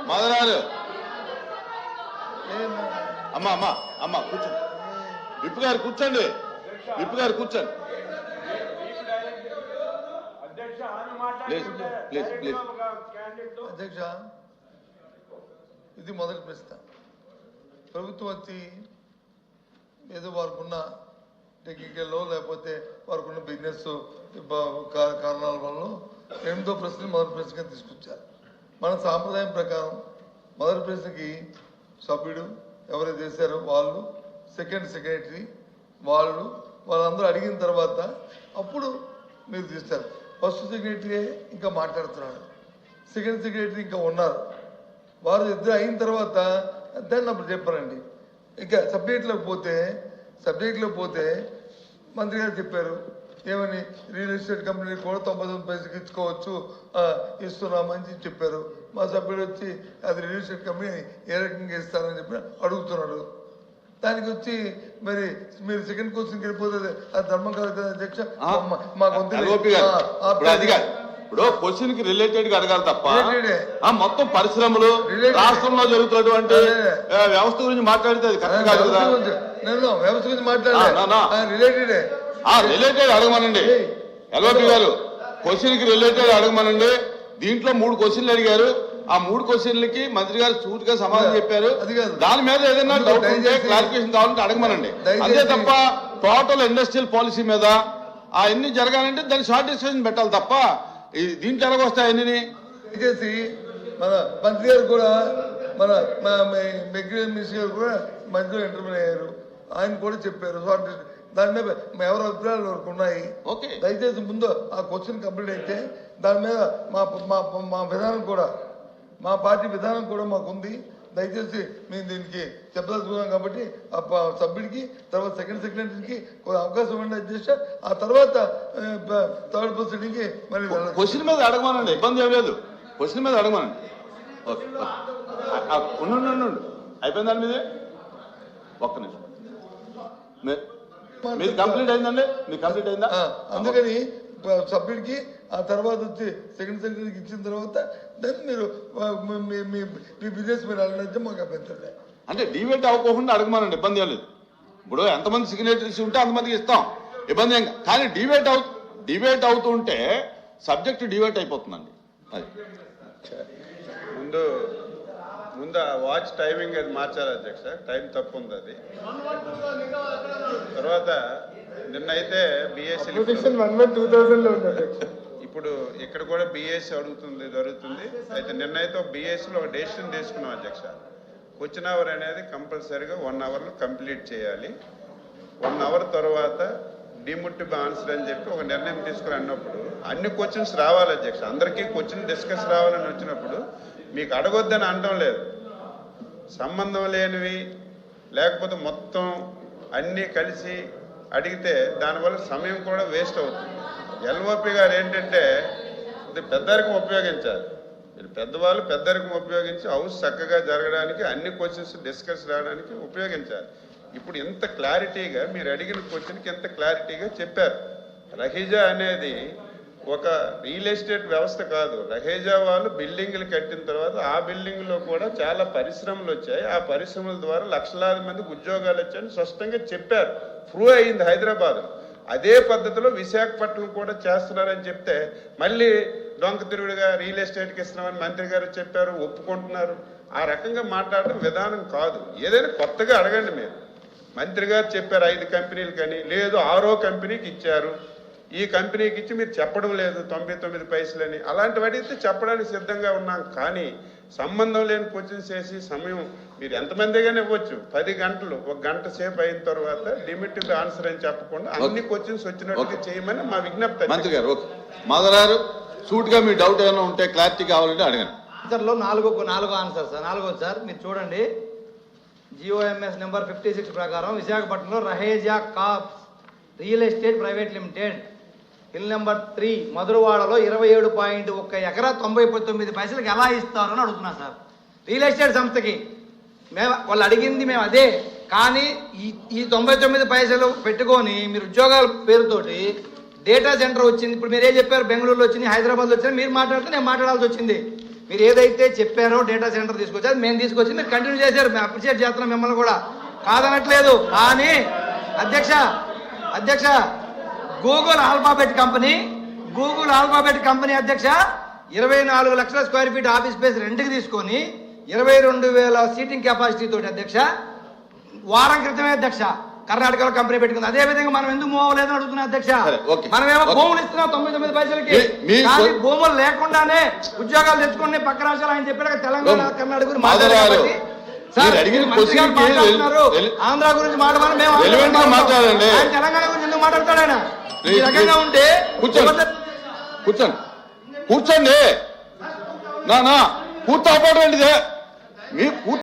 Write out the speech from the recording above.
మదనాలు అమ్మా అమ్మా అమ్మా కూర్చోండి. విప్పు గారు కూర్చోండి. విప్పు గారు కూర్చోండి. Please please please. అధ్యక్ష, ఇది మొదటి ప్రశ్న. ప్రభుత్వం వచ్చి ఏదో వారికున్న టెక్నికల్లో లేకపోతే వారికున్న బిజినెస్ కారణాల వల్ల 8వ ప్రశ్న మొదటి ప్రశ్నగా తీసుకొచ్చారు. మన సాంప్రదాయం ప్రకారం మొదటి ప్రశ్నకి సభ్యుడు ఎవరైతే చేశారో వాళ్ళు, సెకండ్ సెక్రటరీ వాళ్ళందరూ అడిగిన తర్వాత అప్పుడు మీరు తీస్తారు. ఫస్ట్ సెక్రటరీ ఇంకా మాట్లాడుతున్నాడు, సెకండ్ సెక్రటరీ ఇంకా ఉన్నారు. వారు ఇద్దరు అయిన తర్వాత దాన్ని అప్పుడు చెప్పారండి. ఇంకా సబ్జెక్ట్లోకి పోతే మంత్రి గారు చెప్పారు ఏమని, రియల్ ఎస్టేట్ కంపెనీ కూడా 99 పైసలకి ఇచ్చుకోవచ్చు ఇస్తున్నామని చెప్పారు. మా సభ్యుడు వచ్చి అది రియల్ ఎస్టేట్ కంపెనీ ఏ రకంగా ఇస్తారని చెప్పి అడుగుతున్నాడు. దానికి వచ్చి మరి మీరు సెకండ్ క్వశ్చన్కి వెళ్ళిపోతుంది, అది ధర్మం కాదు కదా అధ్యక్ష. ఇప్పుడు క్వశ్చన్ కి రిలేటెడ్ గా అడగాలి తప్ప మొత్తం పరిశ్రమలు రాష్ట్రంలో జరుగుతున్నటువంటి వ్యవస్థ గురించి మాట్లాడితే అది కరెక్ట్ కాదు కదా. నేను వ్యవస్థ గురించి మాట్లాడాలి, రిలేటెడ్ అడగమనండి. ఎల్ఓపి గారు క్వశ్చన్ కి రిలేటెడ్ అడగమనండి. దీంట్లో 3 క్వశ్చన్లు అడిగారు. ఆ 3 క్వశ్చన్లకి మంత్రి గారు సూటిగా సమాధానం చెప్పారు. దాని మీద ఏదైనా డౌట్ ఉంటే క్లారిఫికేషన్ కావాలంటే అడగమనండి. అంతే తప్ప టోటల్ ఇండస్ట్రియల్ పాలసీ మీద అవన్నీ జరగాలంటే దాన్ని షార్ట్ డిస్కషన్ పెట్టాలి తప్ప దీంట్లో ఎలాగొస్తాయి అన్ని. దయచేసి మన మంత్రి గారు కూడా మన మెగ్రీన్ మినిస్టర్ గారు కూడా మధ్యలో ఇంటర్వ్యూ అయ్యారు. ఆయన కూడా చెప్పారు షార్ట్ డిస్కషన్. దాని మీద ఎవరి అభిప్రాయాలు వరకు ఉన్నాయి. దయచేసి ముందు ఆ క్వశ్చన్ కంప్లీట్ అయితే దాని మీద మా విధానం కూడా, మా పార్టీ విధానం కూడా మాకు ఉంది. దయచేసి మేము దీనికి చెప్పదలుచుకున్నాం కాబట్టి ఆ సభ్యుడికి తర్వాత సెకండ్ సెక్రటరీకి అవకాశం ఉండే అధ్యక్ష. ఆ తర్వాత థర్డ్ పర్సన్కి మరి క్వశ్చన్ మీద అడగమనండి, ఇబ్బంది ఏం లేదు. క్వశ్చన్ మీద అడగమనండి. ఉండు అయిపోయింది. దాని మీదే ఒక్క నిమిషం. మీది కంప్లీట్ అయిందండి? మీకు కంప్లీట్ అయిందా? అందుకని సభ్యుడికి ఆ తర్వాత వచ్చి సెకండ్ సెక్రటరీకి ఇచ్చిన తర్వాత దాన్ని మీరు మీ బిజినెస్ మీరు అడిగితే మాకు అభ్యంతరం. అంటే డిబేట్ అవ్వకుండా అడగమనండి, ఇబ్బంది ఏం లేదు. ఇప్పుడు ఎంతమంది సిగ్నేచరీస్ ఉంటే అంతమందికి ఇస్తాం, ఇబ్బంది ఏం. కానీ డిబేట్ అవుతుంటే సబ్జెక్ట్ డిబేట్ అయిపోతుందండి. అది ముందు వాచ్ టైమింగ్ అది మార్చాలి అధ్యక్ష, టైం తప్పు ఉంది అది. తర్వాత నిన్న అయితే బిఎస్సీ ఇప్పుడు ఇక్కడ కూడా బిఎస్సీ జరుగుతుంది. అయితే నిన్న అయితే ఒక బిఎస్సీలో ఒక డెసిషన్ తీసుకున్నాం అధ్యక్ష. క్వశ్చన్ అవర్ అనేది కంపల్సరీగా 1 అవర్లో కంప్లీట్ చేయాలి. 1 అవర్ తర్వాత డిముట్టిబుల్ ఆన్సర్ అని చెప్పి ఒక నిర్ణయం తీసుకుని అన్నప్పుడు అన్ని క్వశ్చన్స్ రావాలి అధ్యక్ష. అందరికీ క్వశ్చన్ డిస్కస్ రావాలని వచ్చినప్పుడు మీకు అడగొద్దని అనడం లేదు. సంబంధం లేనివి లేకపోతే మొత్తం అన్నీ కలిసి అడిగితే దానివల్ల సమయం కూడా వేస్ట్ అవుతుంది. ఎల్ఓపి గారు ఏంటంటే ఇది పెద్దరికం ఉపయోగించాలి. మీరు పెద్దవాళ్ళు పెద్దరికం ఉపయోగించి హౌస్ చక్కగా జరగడానికి అన్ని క్వశ్చన్స్ డిస్కస్ రావడానికి ఉపయోగించాలి. ఇప్పుడు ఇంత క్లారిటీగా మీరు అడిగిన క్వశ్చన్కి ఎంత క్లారిటీగా చెప్పారు. రహీజా అనేది ఒక రియల్ ఎస్టేట్ వ్యవస్థ కాదు. రహేజా వాళ్ళు బిల్డింగ్లు కట్టిన తర్వాత ఆ బిల్డింగ్లో కూడా చాలా పరిశ్రమలు వచ్చాయి. ఆ పరిశ్రమల ద్వారా లక్షలాది మందికి ఉద్యోగాలు వచ్చాయని స్పష్టంగా చెప్పారు. ప్రూవ్ అయింది హైదరాబాద్. అదే పద్ధతిలో విశాఖపట్నం కూడా చేస్తున్నారని చెప్తే మళ్ళీ డొంక తిరుగుడుగా రియల్ ఎస్టేట్కి ఇస్తున్నామని మంత్రి గారు చెప్పారు, ఒప్పుకుంటున్నారు. ఆ రకంగా మాట్లాడడం విధానం కాదు. ఏదైనా కొత్తగా అడగండి. మీరు మంత్రి గారు చెప్పారు 5 కంపెనీలు కానీ, లేదు 6వ కంపెనీకి ఇచ్చారు, ఈ కంపెనీకి ఇచ్చి మీరు చెప్పడం లేదు 99 పైసలని. అలాంటివి అడిగితే చెప్పడానికి సిద్ధంగా ఉన్నాం. కానీ సంబంధం లేని క్వశ్చన్స్ చేసి సమయం మీరు ఎంతమందిగానే ఇవ్వచ్చు. 10 గంటలు 1 గంట సేపు అయిన తర్వాత లిమిటెడ్ ఆన్సర్ అని చెప్పకుండా అన్ని క్వశ్చన్స్ వచ్చినట్టుగా చేయమని మా విజ్ఞప్తి. మంత్రి గారు మాధవరారు సూట్ గా మీ డౌట్ ఏమైనా ఉంటే క్లారిటీ కావాలంటే అడగండి. ఆన్సర్లో 4 ఆన్సర్ సార్. 4వ సార్ మీరు చూడండి. జిఓఎంఎస్ నెంబర్ 56 ప్రకారం విశాఖపట్నంలో Raheja corps real estate private limited hill number 3 మధురవాడలో 27.1 ఎకరా 99 పైసలకు ఎలా ఇస్తారని అడుగుతున్నా సార్. రియల్ ఎస్టేట్ సంస్థకి వాళ్ళు అడిగింది మేము అదే. కానీ ఈ 99 పైసలు పెట్టుకొని మీరు ఉద్యోగాల పేరుతోటి డేటా సెంటర్ వచ్చింది. ఇప్పుడు మీరే చెప్పారు బెంగళూరులో వచ్చింది, హైదరాబాద్లో వచ్చింది. మీరు మాట్లాడితే నేను మాట్లాడాల్సి వచ్చింది. మీరు ఏదైతే చెప్పారో డేటా సెంటర్ తీసుకొచ్చారు మేము తీసుకొచ్చి మీరు కంటిన్యూ చేశారు, మేము అప్రిషియేట్ చేస్తున్నాం మిమ్మల్ని కూడా, కాదనట్లేదు. కానీ అధ్యక్ష గూగుల్ ఆల్ఫాబెట్ కంపెనీ అధ్యక్ష 24 లక్షల స్క్వేర్ ఫీట్ ఆఫీస్ స్పేస్ రెంట్కి తీసుకొని 22,000 సీటింగ్ కెపాసిటీ తోటి అధ్యక్ష వారం క్రితమే అధ్యక్ష కర్ణాటకలో కంపెనీ పెట్టుకుంది. అదే విధంగా మనం ఎందుకు మూవ్ అవ్వలేదని అడుగుతున్నా అధ్యక్ష. మనమేమో భూములు ఇస్తున్నాం 99 పైసలకి, కానీ భూములు లేకుండానే ఉద్యోగాలు తెచ్చుకుని పక్క రాష్ట్రాలు ఆయన చెప్పాడు తెలంగాణ కర్ణాటక గురించి మాట్లాడుతున్నారు. ఆంధ్ర గురించి మాట్లాడాలి, మేము ఆయన తెలంగాణ గురించి ఎందుకు మాట్లాడతాడు? ఆయన ఈ రకంగా ఉంటే కూర్చోండి నా పూర్తి అవడం ఏంటిదే మీ